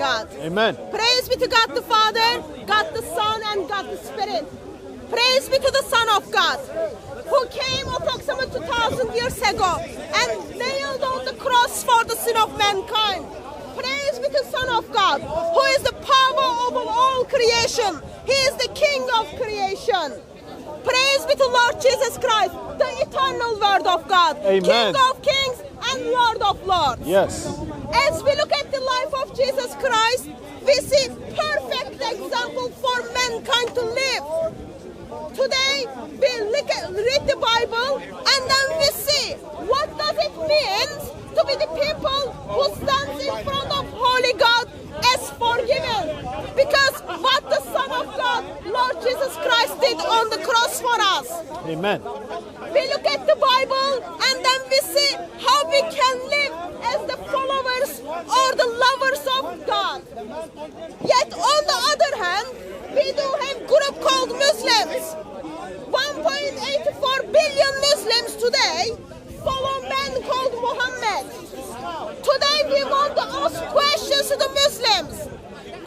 God. Amen. Praise be to God the Father, God the Son, and God the Spirit. Praise be to the Son of God, who came approximately 2,000 years ago and nailed on the cross for the sin of mankind. Praise be to the Son of God, who is the power over all creation. He is the King of creation. Praise be to Lord Jesus Christ, the eternal Word of God, Amen. King of kings and Lord of lords. Yes. As we look at the life of Jesus Christ, we see perfect example for mankind to live. Today, we read the Bible and then we see what does it mean to be the people who stands in front of Holy God as forgiven. Because what the Son of God, Lord Jesus Christ, did on the cross for us. Amen. We look at the Bible and then we see how we can live as the followers or the lovers of God. Yet on the other hand, we do have a group called Muslims. 1.84 billion Muslims today follow a man called Muhammad. Today we want to ask questions to the Muslims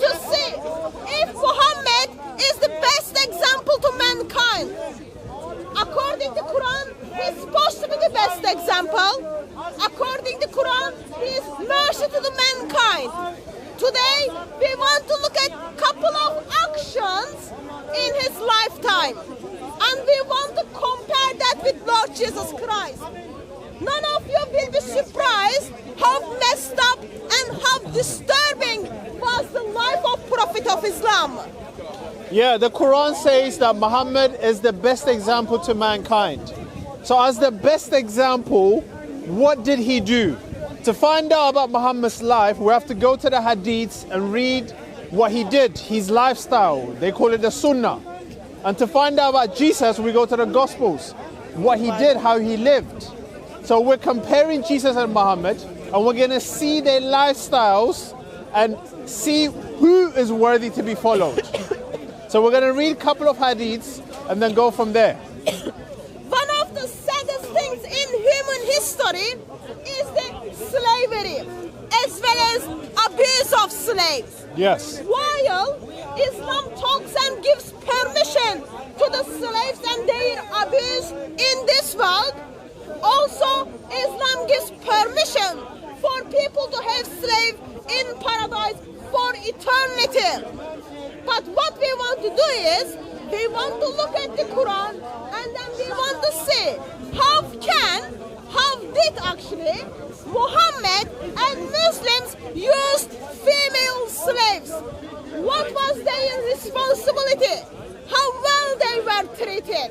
to see if Muhammad is the best example to mankind. According to Quran, he is supposed to be the best example. According to Quran, he is mercy to the mankind. Today, we want to look at a couple of actions in his lifetime. And we want to compare that with Lord Jesus Christ. None of you will be surprised how messed up and how disturbing was the life of Prophet of Islam. Yeah, the Quran says that Muhammad is the best example to mankind. So as the best example, what did he do? To find out about Muhammad's life, we have to go to the hadiths and read what he did, his lifestyle. They call it the sunnah. And to find out about Jesus, we go to the Gospels, what he did, how he lived. So we're comparing Jesus and Muhammad, and we're going to see their lifestyles and see who is worthy to be followed. So we're going to read a couple of hadiths and then go from there. One of the saddest things in human history is the slavery, as well as abuse of slaves. Yes. While Islam talks and gives permission to the slaves and their abuse in this world, also Islam gives permission for people to have slaves in paradise for eternity. But what we want to do is, we want to look at the Quran and then we want to see how did actually Muhammad and Muslims used female slaves? What was their responsibility? How well they were treated?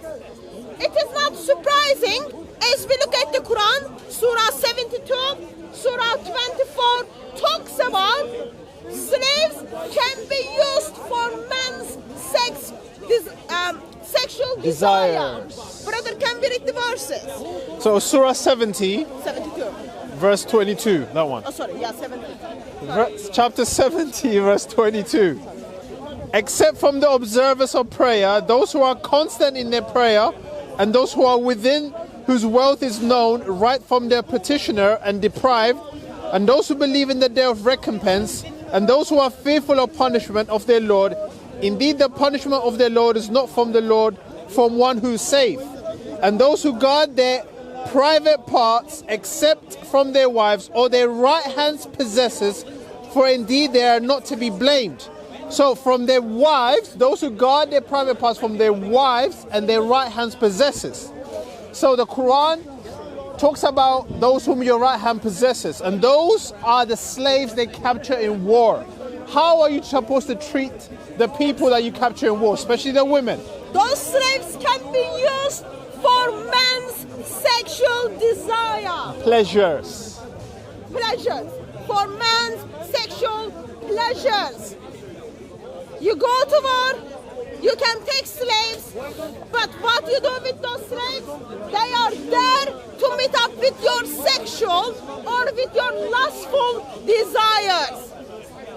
It is not surprising as we look at the Quran, Surah 72, Surah 24 talks about slaves can be used for men's sexual desires. Brother, can we read the verses? So Surah 72, verse 22, that one. Oh, sorry, yeah, 70. Chapter 70, verse 22. Except from the observers of prayer, those who are constant in their prayer, and those who are within whose wealth is known right from their petitioner and deprived, and those who believe in the day of recompense, and those who are fearful of punishment of their Lord. Indeed, the punishment of their Lord is not from the Lord, from one who is safe. And those who guard their private parts, except from their wives or their right hands possessors, for indeed they are not to be blamed. So from their wives, those who guard their private parts from their wives and their right hands possessors. So the Quran talks about those whom your right hand possesses, and those are the slaves they capture in war. How are you supposed to treat the people that you capture in war, especially the women? Those slaves can be used for men's sexual desire. Pleasures. For men's sexual pleasures. You go to war, you can take slaves, but what you do with those slaves? They are there to meet up with your sexual or with your lustful desires.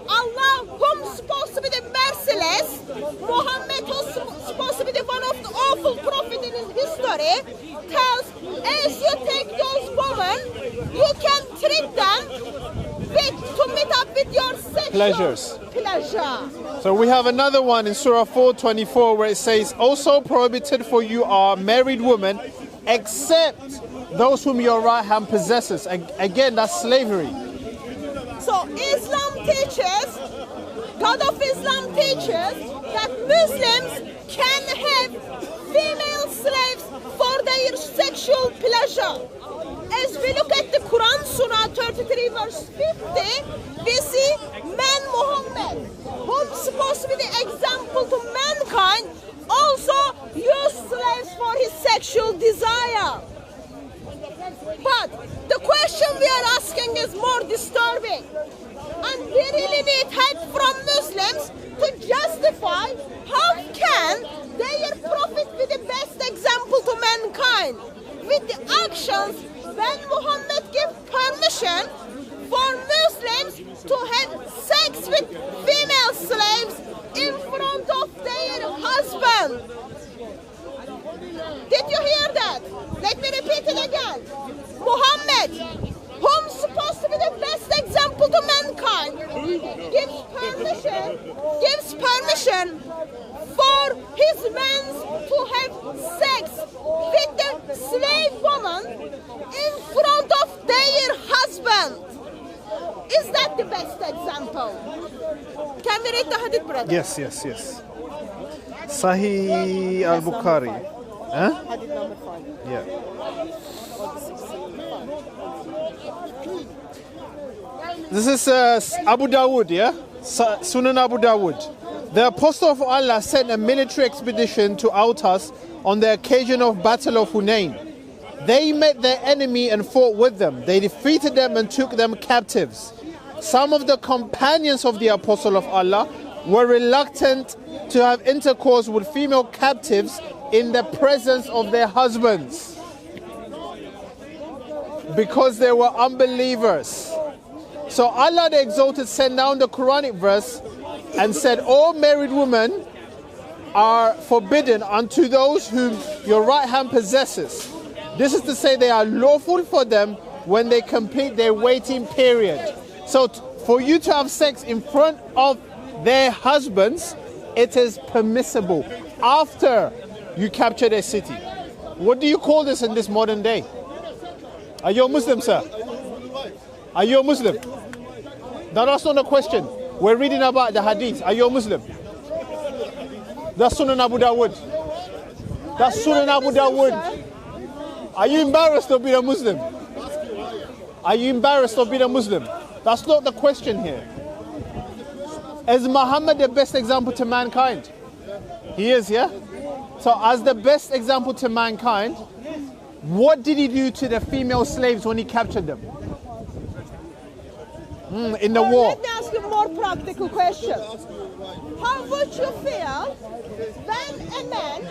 Allah, whom supposed to be the merciless, Muhammad, who's supposed to be the one of the awful prophet in his history, tells, as you take those women, you can treat them to meet up with your sexual pleasures. Pleasure. So we have another one in Surah 4:24 where it says, also prohibited for you are married women except those whom your right hand possesses. Again, that's slavery. So Islam teaches, God of Islam teaches that Muslims can have female slaves for their sexual pleasure. As we look at the Quran, Surah 33 verse 50, we see man Muhammad, who's supposed to be the example to mankind, also used slaves for his sexual desire. But the question we are asking is more disturbing. And we really need help from Muslims to justify how can their prophet be the best example to mankind with the actions when Muhammad gave permission for Muslims to have sex with female slaves in front of their husband. Did you hear that? Let me repeat it again. Muhammad, whom's supposed to be the best example to mankind, gives permission for his men to have sex with the slave woman in front of their husband. Is that the best example? Can we read the hadith, brother? Yes. Sahih al-Bukhari. Huh? Hadith number 5. Yeah. This is Abu Dawood, yeah? Sunan Abu Dawood. The Apostle of Allah sent a military expedition to out us on the occasion of Battle of Hunain. They met their enemy and fought with them. They defeated them and took them captives. Some of the companions of the Apostle of Allah were reluctant to have intercourse with female captives in the presence of their husbands because they were unbelievers. So Allah the Exalted sent down the Quranic verse and said, all married women are forbidden unto those whom your right hand possesses. This is to say they are lawful for them when they complete their waiting period. So for you to have sex in front of their husbands, it is permissible after you capture their city. What do you call this in this modern day? Are you a Muslim, sir? Are you a Muslim? No, that's not a question. We're reading about the hadith. Are you a Muslim? That's Sunan Abu Dawood. That's Sunan Abu Dawood. Are you embarrassed of being a Muslim? Are you embarrassed of being a Muslim? That's not the question here. Is Muhammad the best example to mankind? He is, yeah? So as the best example to mankind, what did he do to the female slaves when he captured them? In the war. Let me ask you a more practical question. How would you feel when a man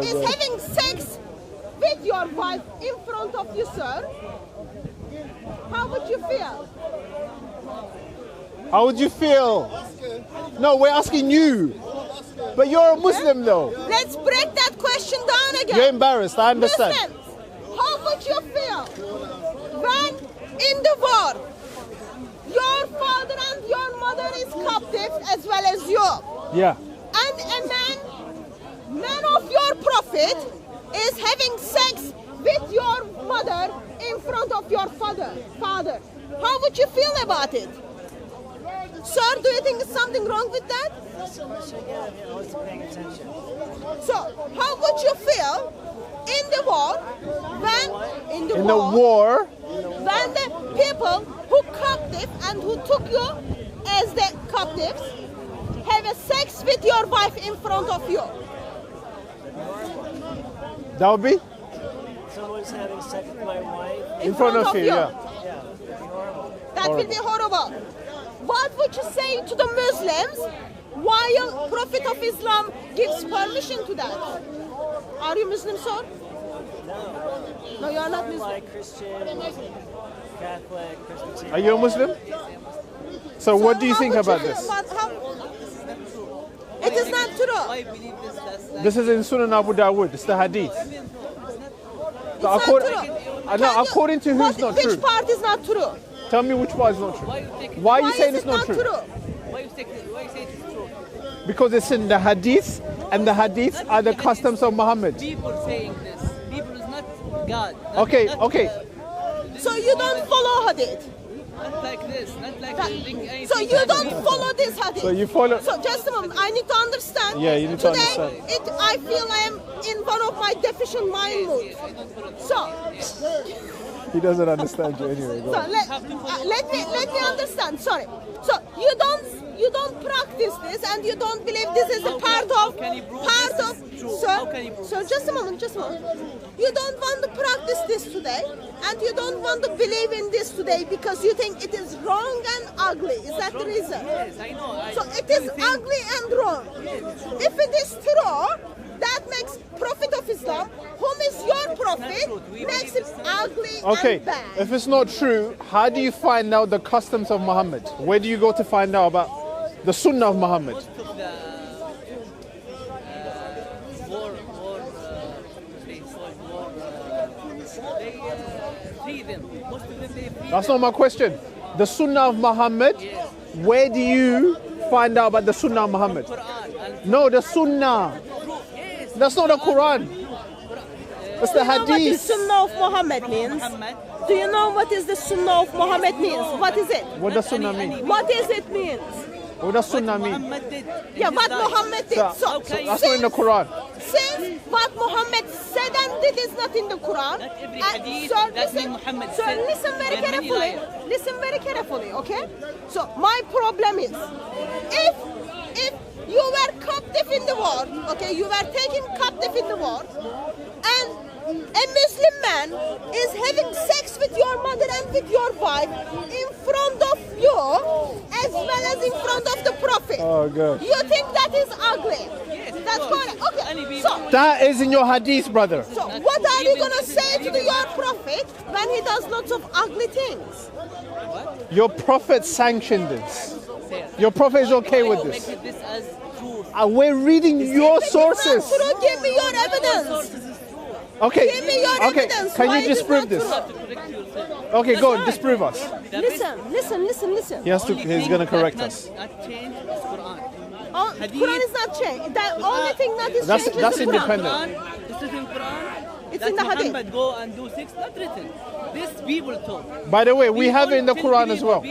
is having sex with your wife in front of you, sir? How would you feel? How would you feel? No, we're asking you. But you're a Muslim though. Let's break that question down again. You're embarrassed, I understand. Muslims, how would you feel when in the war your father and your mother is captive as well as you? Yeah. And a man of your prophet is having sex with your mother in front of your father. How would you feel about it? Sir, do you think there's something wrong with that? Not so much again, I wasn't paying attention. So, how would you feel in the war when in the war when the people who captive and who took you as the captives have a sex with your wife in front of you? That would be? Someone's having sex with my wife. In front of you, yeah. Yeah, it'd be horrible. That will be horrible. What would you say to the Muslims while Prophet of Islam gives permission to that? Are you Muslim, sir? No, you are not Muslim. Like Christian, Catholic, Presbyterian. Are you a Muslim? So what do you think about this? It is not true. This is in Sunan Abu Dawood. It's the hadith. So according to who's not true? Which part is not true? Tell me which part is not true. Why are you saying is it's not true? Why you say it is true? Because it's in the hadith, and the hadiths are the customs of Muhammad. People saying this. People is not God. Okay, okay. So you don't follow hadith. Not like this. Not like anything. So you don't follow this hadith. So you follow. So just a moment, I need to understand. Yeah, you need to Today, understand. I feel I am in one of my deficient mind moods. So He doesn't understand you anyway. Go So on. let me understand. Sorry. So you don't practice this, and you don't believe this is a part of So just a moment. You don't want to practice this today, and you don't want to believe in this today because you think it is wrong and ugly. Is that the reason? Yes, I know. So it is ugly and wrong. If it is true, that makes Prophet of Islam, whom is your prophet, makes it ugly Okay, and bad. if it's not true, how do you find out the customs of Muhammad? Where do you go to find out about the Sunnah of Muhammad? Most of the they free them. Most of them they free That's them. not my question. The Sunnah of Muhammad, where do you find out about the Sunnah of Muhammad? Quran and No, the Sunnah. yes, That's not the Quran. That's the Do you know what is Hadith. Sunnah of Muhammad means? Muhammad. Do you know what is the Sunnah of Muhammad means? What is it? What does Sunnah mean? What is it means? What does Sunnah mean? Muhammad did. in Yeah, his what life. Muhammad did. So, So, that's not in the Quran. since what Muhammad said and did is not in the Quran, Not every and hadith so that listen, Muhammad so said. listen very There are many carefully. liars. Listen very carefully, okay? So my problem is, if you were captive in the war, okay, you were taken captive in the war, and a Muslim man is having sex with your mother and with your wife in front of you, as well as in front of the Prophet. Oh, God. You think that is ugly? That's correct. Okay. So, That is in your Hadith, brother. what are you gonna say to your Prophet when he does lots of ugly things? Your Prophet sanctioned this. Your Prophet is okay with Make this. this as truth. We're reading your If sources. it's not true, give me your evidence. Okay, Give me your okay. evidence. Can Why you it is disprove not this? true? To correct yourself. Okay, go on, disprove us. Listen. He has to. He's gonna correct us. Not change is Quran. Oh, Hadith. Quran is not changed. The only thing that is That's- changed that's is the Quran. independent. Quran, this is in Quran. It's that in the Hadith. Muhammad go and do six, not written. This people talk. By the way, we have it in the People Quran tell as well.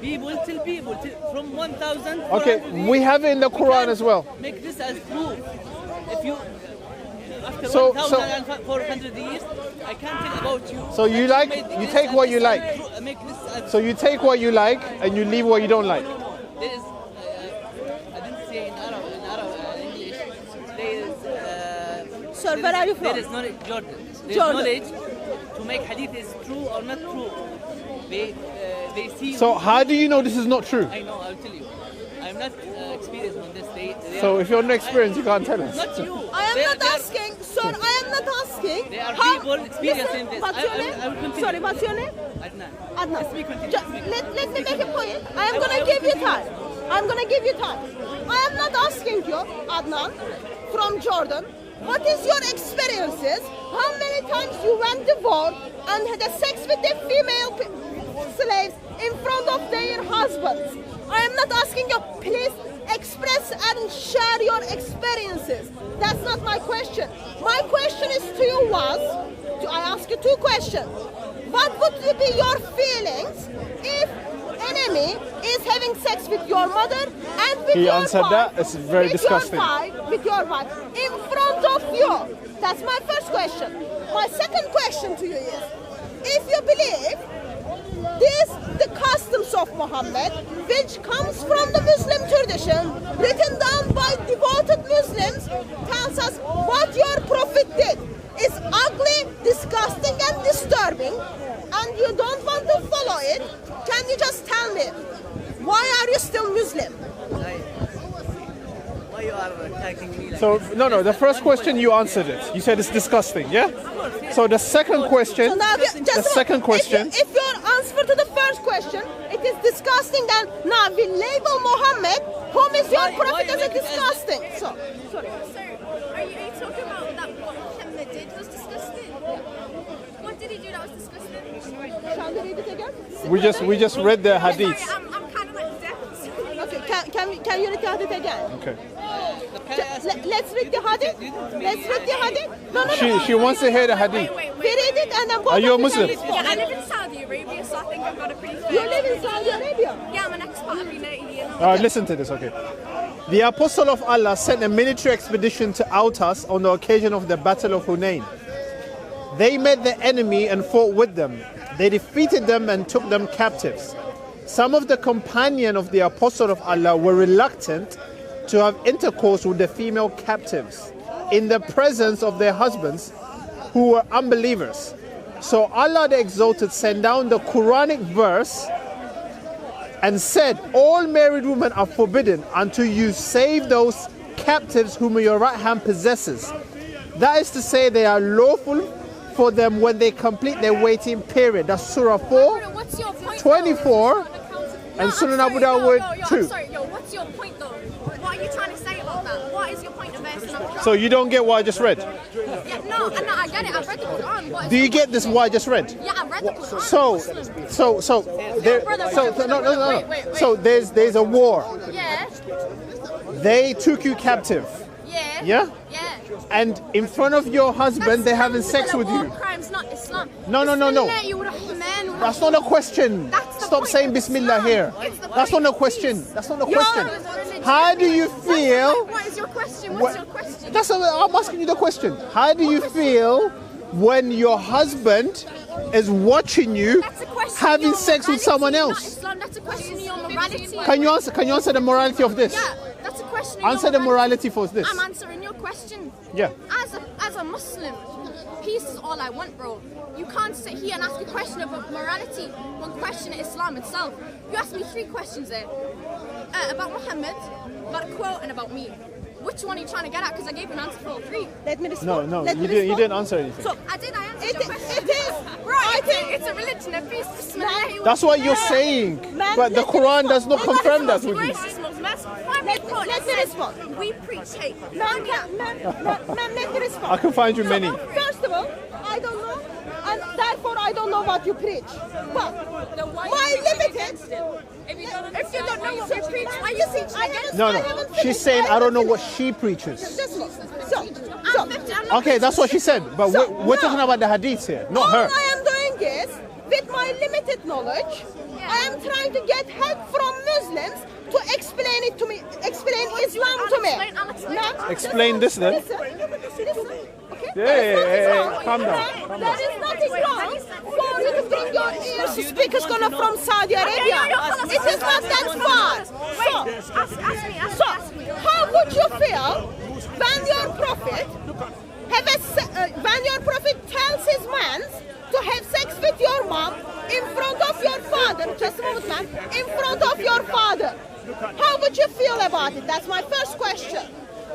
People tell people from 1,000. Okay, we have it in the Quran as well. Make this as proof. If you after So- 1,400 years, I can't tell about you. So you that like- made you this take as what you this like. as make this as So you take what you like and you leave what you don't like. There is, I didn't say in English. There is, Sir, where are you there from? is knowledge, Jordan. There is Jordan. knowledge to make hadith is true or not true. They see. So how do you know this is not true? I know. I'll tell you. I'm not experienced on this. They So are- if you're not experienced, you can't tell us. Not you. I am They are- not they are- asking, sir. I am not asking. There are how- people experienced listen, in this. What's your I will name? continue. Sorry, what's your name? Adnan. Adnan. Let me continue. Let me make a point. I am gonna give you time. I'm gonna give you time. I am not asking you, Adnan, from Jordan, what is your experiences? How many times you went to war and had a sex with the female slaves in front of their husbands? I am not asking you, please express and share your experiences. That's not my question. My question is to you I ask you two questions. What would be your feelings if enemy is having sex with your mother and with He your answered wife, that. It's very disgusting. with your wife in front of you? That's my first question. My second question to you is, if you believe the customs of Muhammad, which comes from the Muslim tradition, written down by devoted Muslims, tells us what your prophet did is ugly, disgusting, and disturbing, and you don't want to follow it. Can you just tell me, why are you still Muslim? Why you are attacking me like So this? no, the first question you answered it. You said it's disgusting, yeah? So the second question, So now, just the second question. If your answer to the first question, it is disgusting, then now we label Muhammad, whom is your Why prophet, you as a make it as- disgusting. So, Sir, are you talking about that what Muhammad did was disgusting? What did he do that was disgusting? shall we read it again? We just read the hadith. Sorry, I'm kind of like deaf. So about it again. Okay. Let's read the hadith. Let's read the hadith. No. She wants to hear the hadith. Wait. We read it and then Are you a Muslim? Yeah, I live in Saudi Arabia, so I think I've got a pretty fair... You live in Saudi Arabia? Yeah, I'm an expat. I've been there a year. All right, listen to this, okay. The Apostle of Allah sent a military expedition to out us on the occasion of the Battle of Hunain. They met the enemy and fought with them. They defeated them and took them captives. Some of the companions of the Apostle of Allah were reluctant to have intercourse with the female captives in the presence of their husbands who were unbelievers. So Allah the Exalted sent down the Quranic verse and said, all married women are forbidden until you save those captives whom your right hand possesses. That is to say, they are lawful for them when they complete their waiting period. That's Surah 4, What's your point, 24, and Sunan Abu Dawud 2. I'm sorry, what's your point though? What are you trying to say about that? What is your point of verse number? So you don't get what I just read? Yeah, no, I get it. I've read the Quran. What is Do you your get this what I just read? Yeah, I've read the Quran. So there's a war. Yeah. They took you captive. Yeah. Yeah? Yeah. And in front of your husband, they're having sex with you. Crimes, not Islam. No. That's not a question. Stop saying Bismillah here. That's not a question. That's not a question. How do you feel? What is your question? What's your question? That's I'm asking you the question. How do you feel when your husband is watching you having sex with someone else? That's a question of your morality. Can you answer the morality of this? Yeah, that's a question of Answer your the morality for this. I'm answering your question. Yeah. As a Muslim, peace is all I want, bro. You can't sit here and ask a question about morality when questioning Islam itself. You asked me 3 questions there. About Muhammad, about a quote, and about me. Which one are you trying to get at? Because I gave an answer for all 3. Let me respond. No, you didn't answer anything. So, I answered your question. It is. Right, I think it's a religion of peace. Bismillah. That's what you're saying. But the Quran does not confirm that with you. Let me respond. We preach hate. Ma'am, let me respond. I can find you many. First of all, I don't know, and therefore I don't know what you preach. But my limited. If you don't know what we preach, why you preach against? No. She's saying I don't know what she preaches. Okay, that's what she said. But we're talking about the hadiths here, not her. All I am doing is, with my limited knowledge, I am trying to get help from Muslims to explain it to me, explain Islam to me. Explain this then. Listen. Okay? Yeah. Calm down. There is nothing wrong for you to bring your ears to speakers coming from Saudi Arabia. It is not that far. So, how would you feel when your prophet tells his man to have sex with your mom in front of your father? Just a moment, man. In front of your father. How would you feel about it? That's my first question.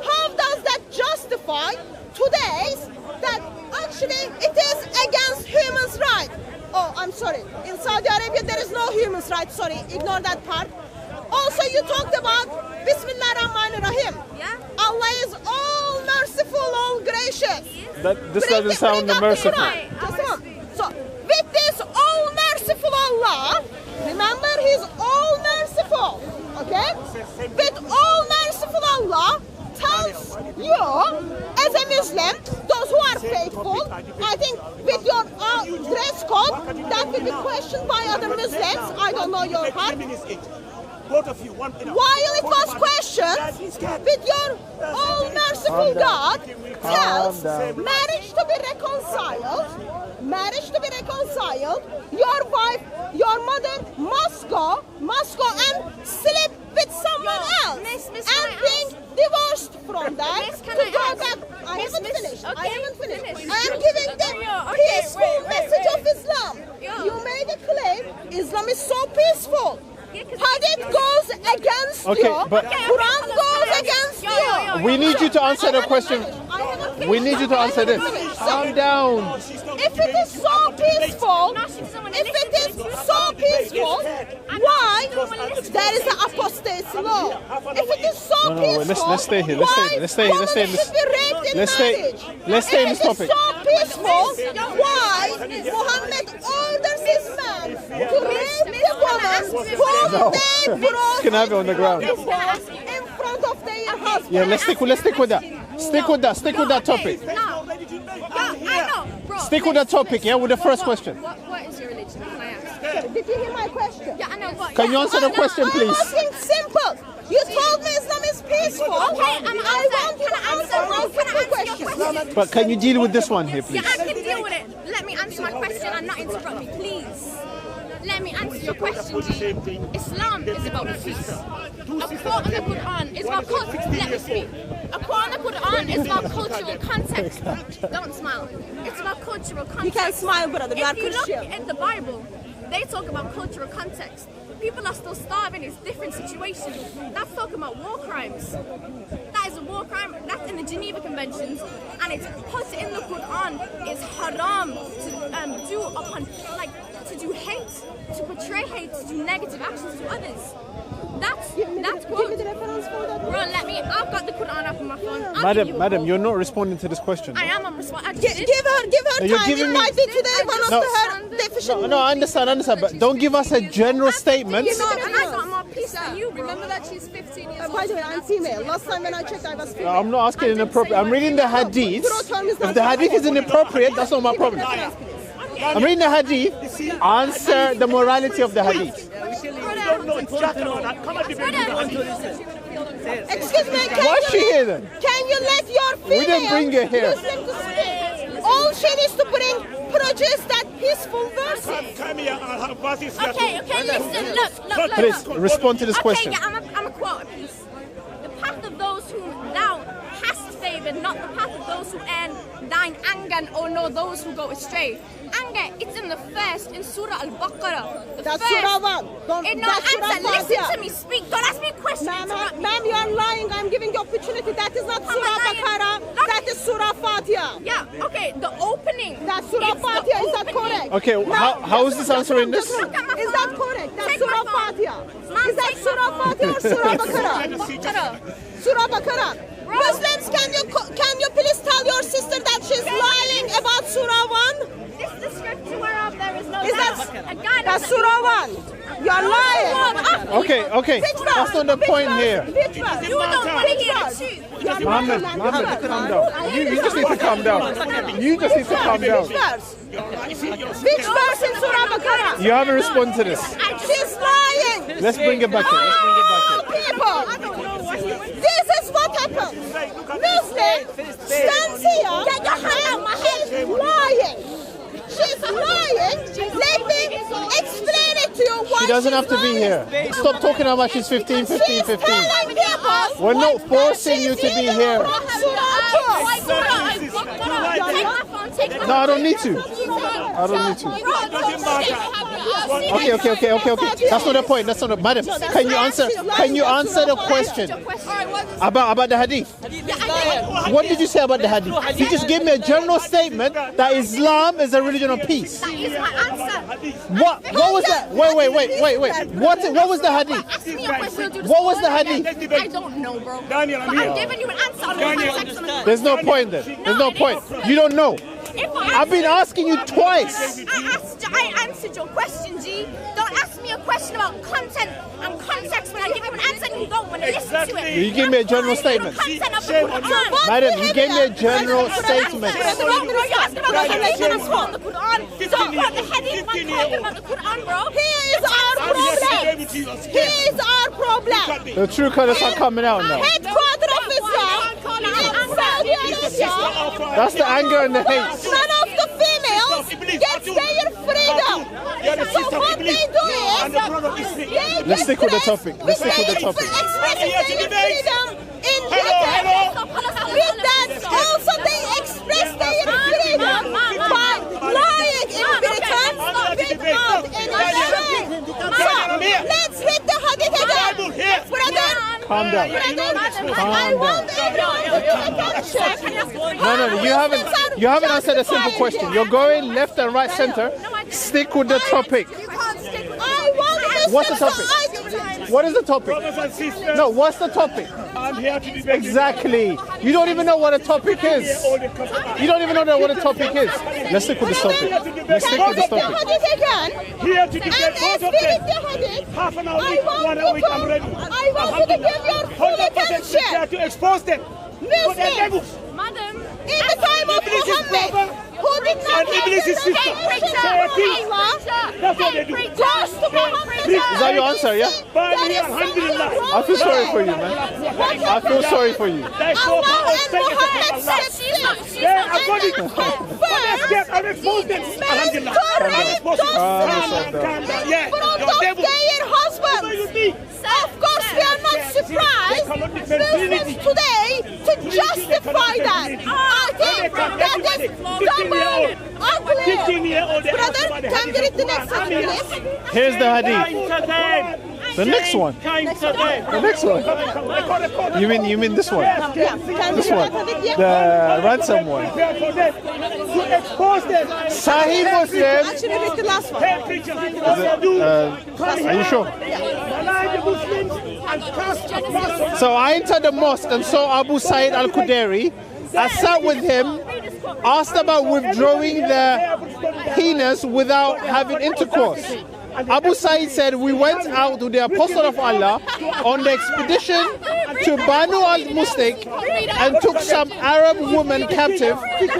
How does that justify today's that actually it is against human rights? Oh, I'm sorry. In Saudi Arabia, there is no human rights. Sorry, ignore that part. Also, you talked about Bismillah Rahman Rahim. Yeah. Allah is all merciful, all gracious. This doesn't sound merciful. Just a moment. So, with this all merciful Allah, remember He's all merciful. Okay? With all merciful Allah tells you, as a Muslim, those who are faithful, I think with your dress code, that will be questioned by other Muslims. I don't know your heart. While it was questioned, with your all merciful God tells marriage to be reconciled, your wife, your mother must go and sleep with someone else and being divorced from that to go back. I haven't finished. I am giving the peaceful message of Islam. You made a claim Islam is so peaceful. Hadith goes against you. Quran goes against you. We need you to answer the question. We need you to answer this. Calm down. If it is so peaceful, why there is an apostasy law? If it is so peaceful, let's stay here. Let's stay in this. Let's stay in this topic. If it is so peaceful, why Muhammad orders his man to rape the woman who they brought can have it on the ground. in front Yeah, let's stick with that. Stick with that topic. No. Yeah, I know, bro. Stick with that topic, yeah, with the first question. What is your religion? Can I ask? Did you hear my question? Yeah, I know. But Can you answer the question, I'm please? asking simple. You told me Islam is peaceful. Okay, I want you to answer my simple question. But can you deal with this one here, please? Yeah, I can deal with it. Let me answer my question and not interrupt me, please. Let me answer your question, G. Islam is about peace. A quote in the Quran is about culture. Let me speak. A quote in the Quran is about cultural context. Don't smile. It's about cultural context. You can't smile, brother. You are If you look Christian. at the Bible, they talk about cultural context. People are still starving. It's different situations. That's talking about war crimes. That is a war crime. That's in the Geneva Conventions, and it's put in the Quran. It's haram to do upon to do hate, to portray hate, to do negative actions to others. That's Give me quote. the reference for that. Bro, I've got the Quran up on my phone. I'll give you a Madam, quote. you're not responding to this question. I am. I'm responding. Give her No, you're time. giving me- Invite me today one of No. her deficient. No, I understand, but don't give us a general statement. You know, and I got more peace than you, bro. Remember that she's 15 years old. By the way, I'm female. Last time when I checked, I was female. I'm not asking inappropriate. I'm reading the hadith. If the hadith is inappropriate, that's not my problem. I'm reading the hadith. Answer the morality of the hadith. Excuse me, Why is she here then? can you let your female We didn't bring her here. Muslim to speak? All she needs to bring produce that peaceful verses. Okay, listen, look. Please respond to this question. Okay, yeah, I'm a quote, please. The path of those whom thou hast favored, not the path of those who earn thine anger, or know those who go astray. Anger, it's in the first, in Surah Al-Baqarah. That's Surah 1. No, That's Surah answer, listen Fatiha. to me, speak. Don't ask me a question. interrupt me. Ma'am, you are lying. I'm giving you opportunity. That is not How am Surah I lying? Baqarah. Look. That is Surah Fatiha. Yeah, okay, the opening. That's Surah It's the Fatiha. Is that opening. correct? Okay, how is this answering this? Look at my Is phone. that correct? That's Take my Surah phone. Fatiha. Ma'am, Is that take my Surah phone. Fatiha or Surah Baqarah? Baqarah. Surah Baqarah. Muslims, can you please tell your sister that she's lying about Surah 1? This is the scripture whereof there is no Is doubt. that A guy that's doesn't- Surah 1? You are lying. Okay, that's not the point here. Which verse? You don't want to hear the truth. You are Mohammed, lying. calm down. You just need to calm down. You just need to calm down. Which verse? Which verse in Surah Baqarah? You haven't responded to this. She's lying. Let's bring it back here. Let's bring it back here. People, this is what happens. Muslim stands here and she's lying. She's lying. Let me explain it to you why She doesn't she's have to be lying. here. Stop talking about she's 15, 15, She's 15. telling people We're not that forcing you to she's be reading here. from Surah 2. Take my phone, take my phone. No, I don't need to. I don't need to. Okay. That's not the point. That's not the madam. Can you answer the question about the hadith? What did you say about the hadith? You just gave me a general statement that Islam is a religion of peace. That is my answer. What was that? Wait. What was the hadith? Ask me a question, you'll do this What was all the day. hadith? I don't know, bro. But I'm giving you an answer. I'm not There's no point then. There's no point. You don't know. I've been asking you twice. I answered your question, G. Don't ask me a question about content and context when I give you an answer and you don't want to listen to it. You give me a general statement. Content of the Quran. Madam, you gave me a general statement. You're asking about the hadith and I'm quoting the Quran. Don't quote the hadith, I'm talking about the Quran, bro. Here is our problem. Here is our problem. The true colors are coming out now. Headquarters of Islam in Saudi Arabia. That's the anger and the hate. None of the females get their freedom. So what they do is Let's stick with the topic. Let's stick with the topic. expressing their freedom in Britain. With that, also they express their freedom by lying in Britain without any shame. So let's read the hadith again. Brother, Calm down. I want everyone to pay attention. No. You haven't answered a simple question. You're going left and right center. Stick with the topic. I want What's the topic? What is the topic? No, what's the topic? I'm here to debate. Exactly. You don't even know what a topic is. You don't even know what a topic is. Let's stick with the topic. Let's stick with the topic. Hadith again. Here to defend And both as of we read them. the hadith, Half an hour, I week, want 1 you hour, week, I'm to, ready. I want you to give your full 100% prepare attention. to expose them. For their Muslims, devils. Madam, in the time of Iblis is Muhammad, brother, who did not and Iblis is sister. That's what they do. Close to Muhammad. Is that your answer, yeah? There is Alhamdulillah. something I feel wrong sorry there. for you, man. I feel sorry for you. That's so Allah power and Muhammad Allah. said Yeah, I've got it. I've exposed them. Alhamdulillah. I've exposed them. Calm down. Yeah, in front your of devil. their husbands. Of course, we are not surprised Muslims today to justify that. I think that is double ugly. 15-year-old. Brother, can we read the next one, please? Here's the hadith. The next one. The next one. You mean this one? Yeah, can we This read one. that hadith? The ransom one. To expose them. Sahih Muslim. Actually, read the last one. Hey, preachers, what they do. Are you sure? Malign the Muslims and cast apostles. So I entered the mosque and saw Abu Sa'id al-Khudri. I sat with him, asked about withdrawing the penis without having intercourse. Abu Sa'id said, we went out with the Apostle of Allah on the expedition to Banu al-Mustaq and took some Arab woman captive,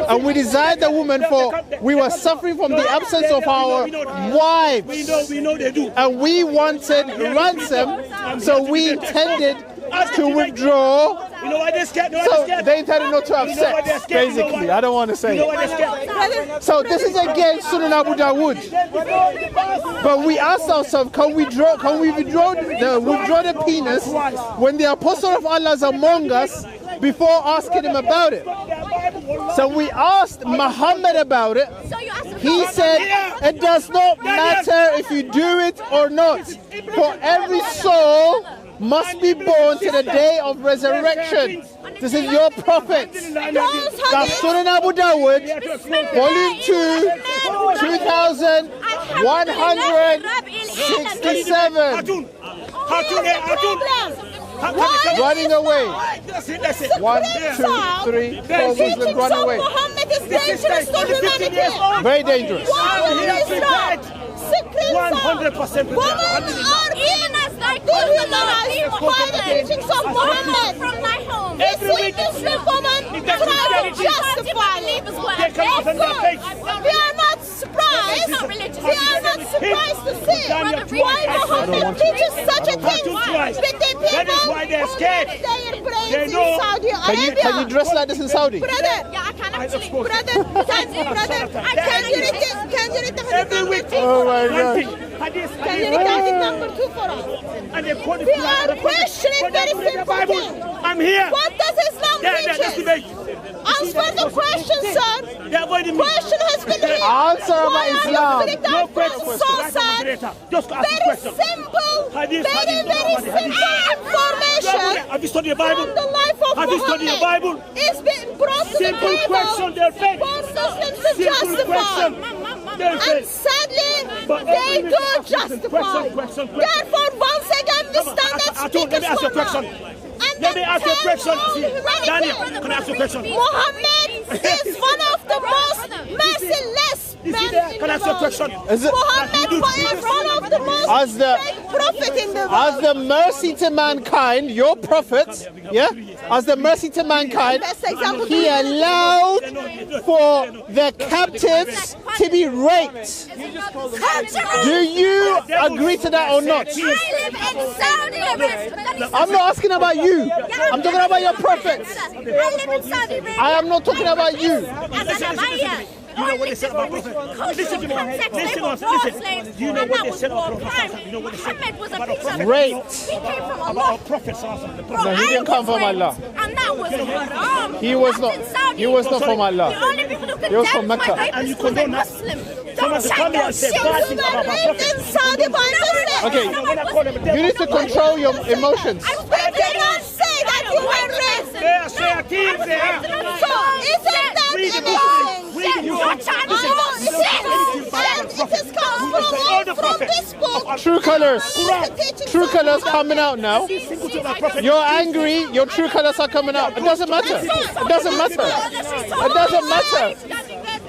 and we desired the woman for we were suffering from the absence of our wives, We know they do. and we wanted ransom, so we intended to withdraw. You know why they're scared? So they intended not to have sex, basically. I don't want to say. You know why they're scared? So this is against Sunan Abu Dawood. But we asked ourselves, can we withdraw the penis when the Apostle of Allah is among us before asking him about it? So we asked Muhammad about it. He said, it does not matter if you do it or not. For every soul must be born to the day of resurrection. This is your prophet. That's Sunan Abu Dawood, volume 2, 2167. Running away. 1, 2, 3, 4 Muslims run away. Muhammad is dangerous to humanity. Very dangerous. Why is Islam? 100% Women are even as dehumanized by the teachings of Muhammad. From my home. We see Muslim women try to justify it. We are not surprised. We are not surprised to see why Muhammad teaches such a thing with the people That is why they're scared. their brains They in know. Saudi Arabia. Can you dress like this in Saudi? Brother, Yeah, I can actually. can you read the Every week. Oh my God. Can you read hadith number 2 for us? We are questioning very simple thing. I'm here. What does Islam Let's teach? debate. Answer the question, sir. They're avoiding me. Question has been raised. Answer about Why are you Islam. putting that No question? question. So sad. Just ask the Very question. simple, Hadith, very hadith, simple information Have you studied the Bible? from the life of Have you studied the Bible? Muhammad is being brought to the Simple table question, they're fake. for Muslims to Simple justify. question. They're And fake. sadly, But they every do minute, justify. question. Therefore, once again, we stand and Let me ask you a question. Let me ask you a question. See, Daniel, can I ask you a question? Muhammad is one of the most merciless men in Can I ask you a the question? world. Is it- Muhammad is one of the most As the- great prophet in the As world. the mercy to mankind, your prophet, yeah, as the mercy to mankind, Best example. he allowed for the captives to be raped. Do you agree to that or not? I live in Saudi Arabia. I'm not asking about you. I'm talking about your prophet. I live in Saudi Arabia. I am not talking about you. You know what they said about Prophet? Listen to me. Listen. Do you know what they said about Prophet? You know what they said Muhammad was a about piece of Raped. He came from our Allah. Prophet? No, he didn't come from Allah. And that was haram. He was not. That's in Saudi. He was not from The Allah. only people who He was condemn from my Mecca. rape And you is because they're condone that? Muslim. Someone Don't to come say here that and say shit. bad You things were about our raped Prophet. in Saudi by Muslims. Okay, you need to control your emotions. We did not say that you were raped. They are shayateen, they are. So, isn't that We the amazing? Muslims, we the Muslims. Oh, it is comes from this book. True colors. True colors coming out now. You're angry. Your true colors are coming out. It doesn't matter. It doesn't matter. It doesn't matter.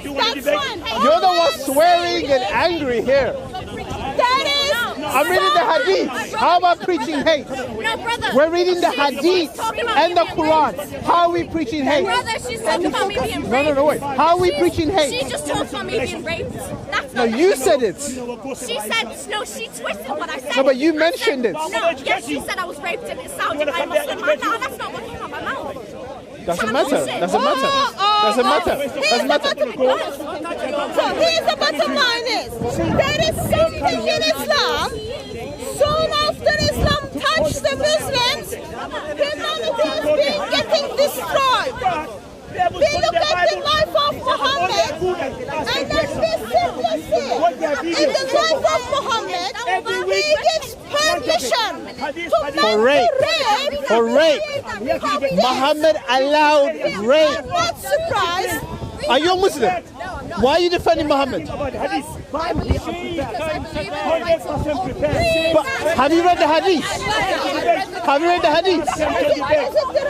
That's fine. You're the one swearing and angry here. That is. I'm reading the hadith. How about preaching hate? No, brother. We're reading the She's hadith talking about and the me being Quran. raped. How are we preaching hate? Brother, she's talking about me being raped. No, wait. How are we preaching hate? She just talked about me being raped. That's No, not you said it. She said, no, she twisted what I said. No, but you mentioned it. No, yes, she said I was raped in Saudi by a Muslim man. No, that's not what came out of my mouth. Doesn't matter. Doesn't matter. Doesn't matter. Doesn't matter. So here's the bottom line is, there is something in Islam, soon after Islam touched the Muslims, humanity has been getting destroyed. We look at the life of Muhammad, and then we simply see, in the life of Muhammad, he gives permission For rape. For rape. Muhammad allowed rape. I'm not surprised. Are you a Muslim? Why are you defending Muhammad? I believe it because I believe in the rights of all people. But have you read the hadith? Have you read the hadith?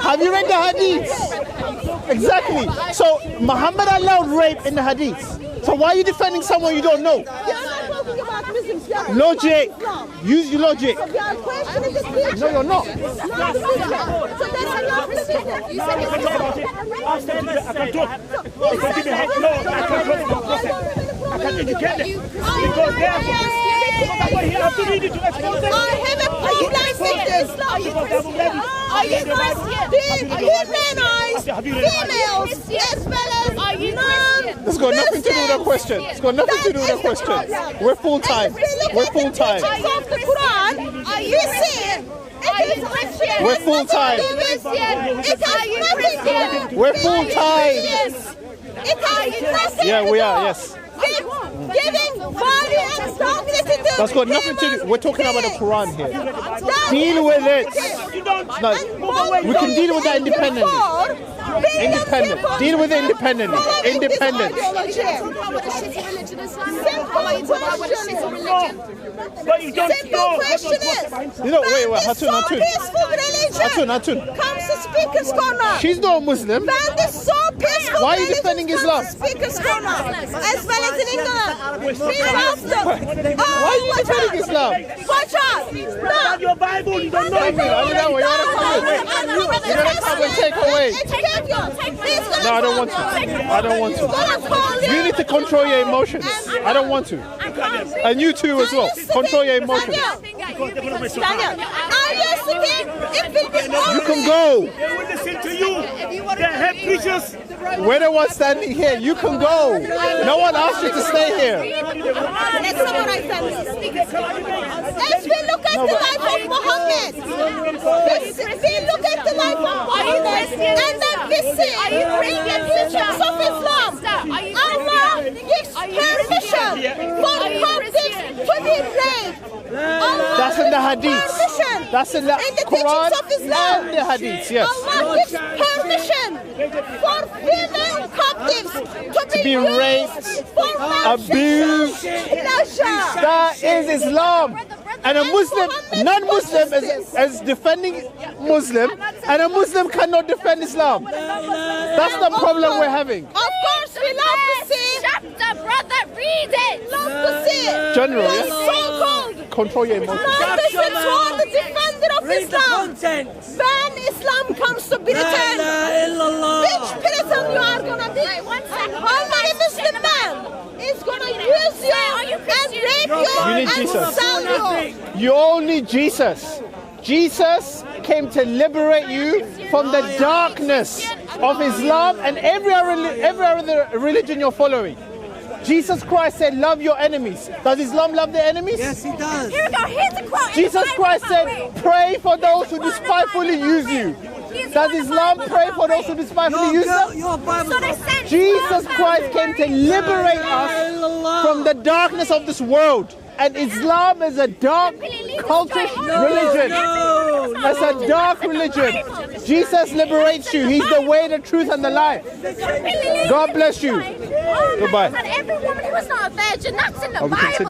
Have you read the hadith? Exactly. So Muhammad allowed rape in the hadith. So why are you defending someone you don't know? We are not talking about Muslims. We are Logic. Islam. Use your logic. We are questioning the teaching. No, you're not. Not the teaching. So there are no Muslims. You said it's Ask them to I can talk. No, I can talk. I can educate them. Because they are I have to read it to explain them. I have a problem with Islam. Are you Christian? Do you demonize females as well as non-Muslims? It's got nothing to do with that question. It's got nothing to do with that question. We're full time. We're full time. Of the Quran, you see, it is Christian. We're full time. It has nothing to do. We're full time. It has nothing Yeah, to we do are, yes. with giving value and dignity to That's got nothing to do. We're talking about the Quran here. Deal with it. No, we can deal with that independently. Independent. Deal with it independently. Independent. But you don't Simple know. question is, You know, wait, when Hatun, this so Hatun. peaceful religion Hatun. comes to Speaker's Corner, She's not a Muslim. when this so peaceful Why are you religion defending comes Islam? to Speaker's Corner, as well as in England, we love them. Why are you defending Islam? Watch out! No! Your Bible, you don't know. I don't know. You want to come and take away. No, I don't want to. I don't want to. You need to control your emotions. I don't want to. And you too as well. Control your emotions. Daniel, are you sitting? It will be You can go. They will listen to you. They have preachers. We're the ones standing here. You can go. No one asked you to stay here. Let's summarize that. As we look at the life of Muhammad, we look at the life of Muhammad, and then we see the teachings of Islam. Allah gives permission for captives to be raped. That's in the hadith. That's in the Quran and the hadith. Yes. Allah gives permission for female captives to be raped, abused. That is Islam. And a Muslim, non-Muslim is defending Muslim, and a Muslim cannot defend Islam. That's the problem we're having. Of course, we love to see. Chapter, brother, read it. Love to see. General, The yeah? so-called Control your emotions. non-Muslims who are the defender of Islam. When Islam comes to Britain, which prison you are gonna be? How many Muslim men is gonna use you and rape you You need and Jesus. sell you? You all need Jesus. Jesus came to liberate you from the darkness of Islam and every other religion you're following. Jesus Christ said, love your enemies. Does Islam love their enemies? Yes, he does. Here we go. Here's a quote. Jesus Christ said, pray for those who despitefully use you. Does Islam pray for those who despitefully use them? Your Bible. Jesus Christ came to liberate us from the darkness of this world. And Islam is a dark, cultish religion. It's a dark religion. Jesus liberates you. He's the way, the truth, and the life. God bless you. Goodbye. Every woman who is not a virgin, that's in the we can Bible.